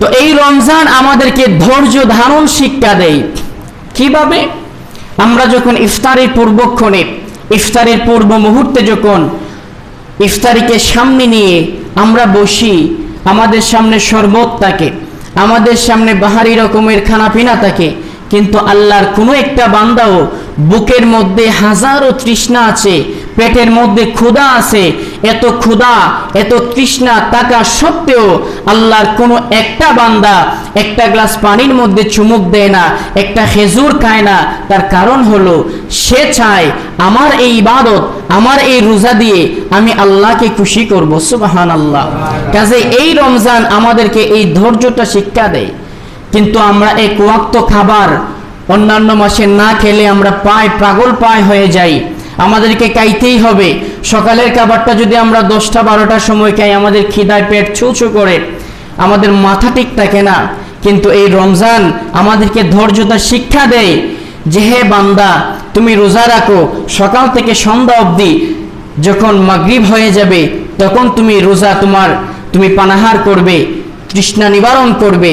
তো এই রমজান আমাদেরকে ধৈর্য ধারণ শিক্ষা দেয়। কিভাবে? আমরা যখন ইফতারের পূর্বক্ষণে, ইফতারের পূর্ব মুহূর্তে যখন ইফতারিকে সামনে নিয়ে আমরা বসি, আমাদের সামনে শরবত থাকে, আমাদের সামনে বাহারি রকমের খানাপিনা থাকে, কিন্তু আল্লাহর কোনো একটা বান্দাও বুকের মধ্যে হাজারো তৃষ্ণা আছে, পেটের মধ্যে ক্ষুধা আছে, এত ক্ষুধা এত তৃষ্ণা থাকা সত্ত্বেও আল্লাহর কোনো একটা বান্দা একটা গ্লাস পানির মধ্যে চুমুক দেয় না, একটা খেজুর খায় না। তার কারণ হলো সে চায় আমার এই ইবাদত, আমার এই রোজা দিয়ে আমি আল্লাহকে খুশি করব। সুবহানাল্লাহ। কাজে এই রমজান আমাদেরকে এই ধৈর্যটা শিক্ষা দেয়। কিন্তু আমরা এক ওয়াক্ত খাবার অন্যান্য মাসে না খেলে আমরা পাগল হয়ে যাই, আমাদেরকে খাইতেই হবে। সকালের খাবারটা যদি আমরা 10টা-12টার সময় খাই, আমাদের খিদায় পেট ছুঁচু করে, আমাদের মাথা ঠিক থাকে না। কিন্তু এই রমজান আমাদেরকে ধৈর্যতা শিক্ষা দেয় যে হে বান্দা, তুমি রোজা রাখো সকাল থেকে সন্ধ্যা অবধি, যখন মাগরিব হয়ে যাবে তখন তুমি রোজা তুমি পানাহার করবে, তৃষ্ণা নিবারণ করবে।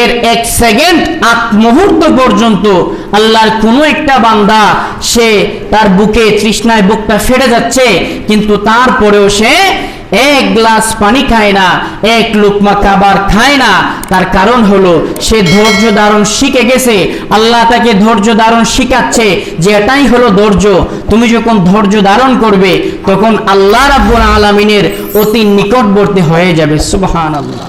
এর 1 সেকেন্ড 8 মুহূর্ত পর্যন্ত আল্লাহর কোনো একটা বান্দা সে তার বুকে তৃষ্ণায় বুকটা ফেটে যাচ্ছে, কিন্তু তারপরেও সে এক গ্লাস পানি খায় না, এক লুকমা খাবার খায় না। তার কারণ হলো সে ধৈর্য ধারণ শিখে গেছে। আল্লাহ তাকে ধৈর্য ধারণ শিখাচ্ছে যে এটাই হলো ধৈর্য। তুমি যখন ধৈর্য ধারণ করবে তখন আল্লাহ রাব্বুল আলামিনের অতি নিকটবর্তী হয়ে যাবে। সুবহানাল্লাহ।